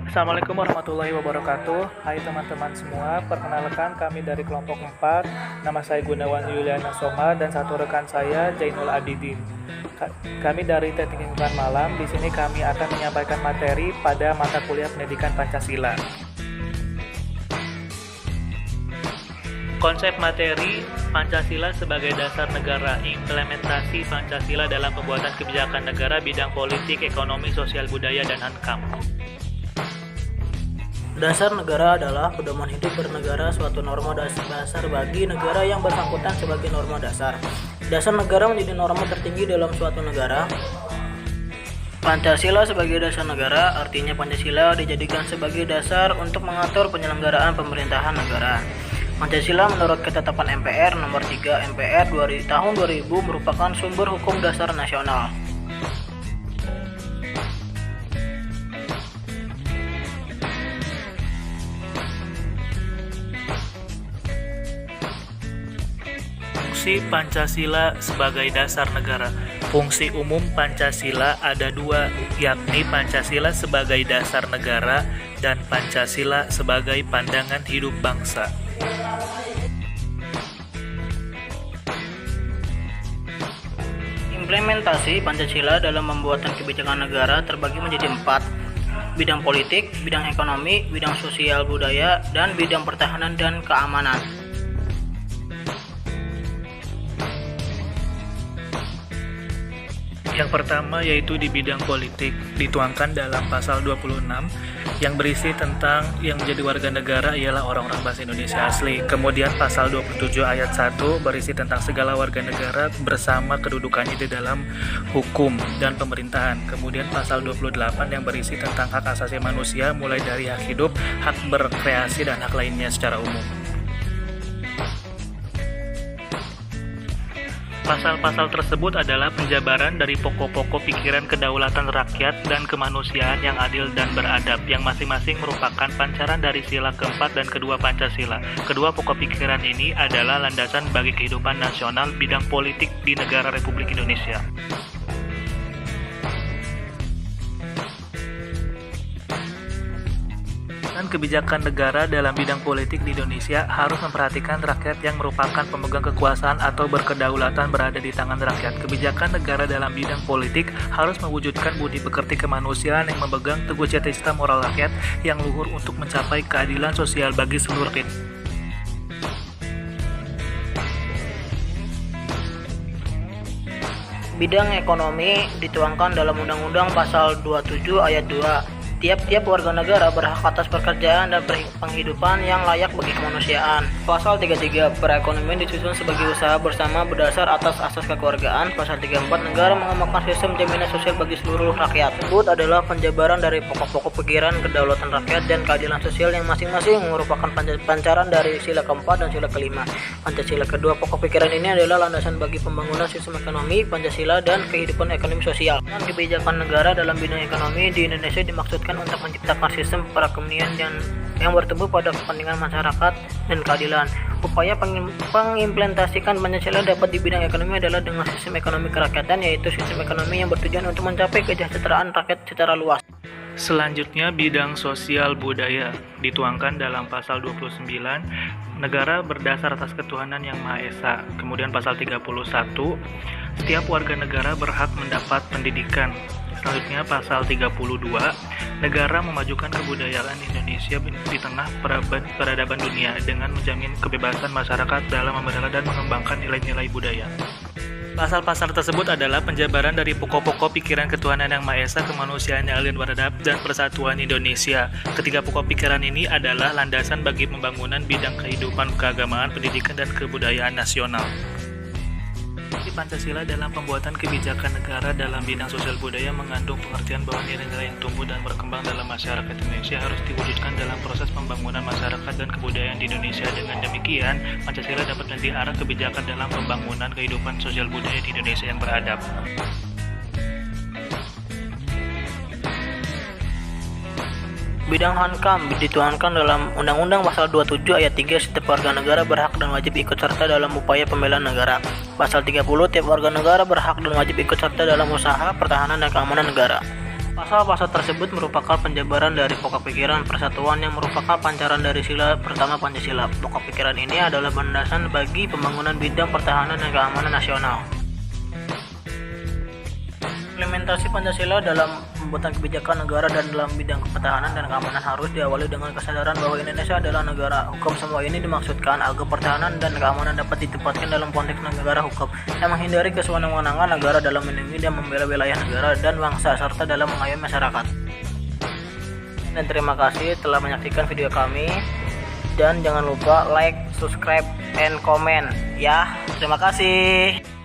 Assalamualaikum warahmatullahi wabarakatuh. Hai teman-teman semua, perkenalkan kami dari kelompok 4. Nama saya Gunawan Yuliana Soma dan satu rekan saya Jainul Abidin. Kami dari Teknik Lingkungan Malam. Di sini kami akan menyampaikan materi pada mata kuliah Pendidikan Pancasila. Konsep materi Pancasila sebagai dasar negara, implementasi Pancasila dalam pembuatan kebijakan negara bidang politik, ekonomi, sosial, budaya, dan hankam. Dasar negara adalah pedoman hidup bernegara, suatu norma dasar bagi negara yang bersangkutan sebagai norma dasar. Dasar negara menjadi norma tertinggi dalam suatu negara. Pancasila sebagai dasar negara, artinya Pancasila dijadikan sebagai dasar untuk mengatur penyelenggaraan pemerintahan negara. Pancasila menurut ketetapan MPR nomor 3 MPR tahun 2000 merupakan sumber hukum dasar nasional. Fungsi Pancasila sebagai dasar negara. Fungsi umum Pancasila ada dua, yakni Pancasila sebagai dasar negara dan Pancasila sebagai pandangan hidup bangsa. Implementasi Pancasila dalam pembuatan kebijakan negara terbagi menjadi 4, bidang politik, bidang ekonomi, bidang sosial budaya, dan bidang pertahanan dan keamanan. Yang pertama yaitu di bidang politik, dituangkan dalam pasal 26 yang berisi tentang yang menjadi warga negara ialah orang-orang bahasa Indonesia asli. Kemudian pasal 27 ayat 1 berisi tentang segala warga negara bersama kedudukannya di dalam hukum dan pemerintahan. Kemudian pasal 28 yang berisi tentang hak asasi manusia mulai dari hak hidup, hak berkreasi, dan hak lainnya secara umum. Pasal-pasal tersebut adalah penjabaran dari pokok-pokok pikiran kedaulatan rakyat dan kemanusiaan yang adil dan beradab, yang masing-masing merupakan pancaran dari sila keempat dan kedua Pancasila. Kedua pokok pikiran ini adalah landasan bagi kehidupan nasional bidang politik di negara Republik Indonesia. Dan kebijakan negara dalam bidang politik di Indonesia harus memperhatikan rakyat yang merupakan pemegang kekuasaan atau berkedaulatan berada di tangan rakyat. Kebijakan negara dalam bidang politik harus mewujudkan budi pekerti kemanusiaan yang memegang teguh cita-cita moral rakyat yang luhur untuk mencapai keadilan sosial bagi seluruh rakyat. Bidang ekonomi dituangkan dalam Undang-Undang Pasal 27 Ayat 2. Tiap-tiap warga negara berhak atas pekerjaan dan penghidupan yang layak bagi kemanusiaan. Pasal 33, perekonomian disusun sebagai usaha bersama berdasar atas asas kekeluargaan. Pasal 34, negara mengembangkan sistem jaminan sosial bagi seluruh rakyat. Tersebut adalah penjabaran dari pokok-pokok pikiran kedaulatan rakyat dan keadilan sosial yang masing-masing merupakan pancaran dari sila keempat dan sila kelima Pancasila. Kedua pokok pikiran ini adalah landasan bagi pembangunan sistem ekonomi Pancasila dan kehidupan ekonomi sosial. Dan kebijakan negara dalam bidang ekonomi di Indonesia dimaksudkan untuk menciptakan sistem perekonomian yang bertumbuh pada kepentingan masyarakat dan keadilan. Upaya pengimplementasikan Pancasila dapat di bidang ekonomi adalah dengan sistem ekonomi kerakyatan, yaitu sistem ekonomi yang bertujuan untuk mencapai kesejahteraan rakyat secara luas. Selanjutnya, bidang sosial budaya dituangkan dalam pasal 29, negara berdasar atas ketuhanan yang Maha Esa. Kemudian pasal 31, setiap warga negara berhak mendapat pendidikan. Selanjutnya pasal 32, negara memajukan kebudayaan Indonesia di tengah peradaban dunia dengan menjamin kebebasan masyarakat dalam memelihara dan mengembangkan nilai-nilai budaya. Pasal-pasal tersebut adalah penjabaran dari pokok-pokok pikiran ketuhanan yang Maha Esa, kemanusiaan yang adil beradab, dan persatuan Indonesia. Ketiga pokok pikiran ini adalah landasan bagi pembangunan bidang kehidupan keagamaan, pendidikan, dan kebudayaan nasional. Pancasila dalam pembuatan kebijakan negara dalam bidang sosial budaya mengandung pengertian bahwa nilai-nilai yang tumbuh dan berkembang dalam masyarakat Indonesia harus diwujudkan dalam proses pembangunan masyarakat dan kebudayaan di Indonesia. Dengan demikian, Pancasila dapat menjadi arah kebijakan dalam pembangunan kehidupan sosial budaya di Indonesia yang beradab. Bidang hankam dituangkan dalam Undang-Undang Pasal 27 Ayat 3, setiap warga negara berhak dan wajib ikut serta dalam upaya pembelaan negara. Pasal 30, tiap warga negara berhak dan wajib ikut serta dalam usaha, pertahanan, dan keamanan negara. Pasal-pasal tersebut merupakan penjabaran dari pokok pikiran persatuan yang merupakan pancaran dari sila pertama Pancasila. Pokok pikiran ini adalah landasan bagi pembangunan bidang pertahanan dan keamanan nasional. Implementasi Pancasila dalam pembuatan kebijakan negara dan dalam bidang pertahanan dan keamanan harus diawali dengan kesadaran bahwa Indonesia adalah negara hukum. Semua ini dimaksudkan agar pertahanan dan keamanan dapat ditempatkan dalam konteks negara hukum yang menghindari kesewenang-wenangan negara dalam melindungi dan membela wilayah negara dan bangsa serta dalam mengayomi masyarakat. Dan terima kasih telah menyaksikan video kami, dan jangan lupa like, subscribe, and comment ya. Terima kasih.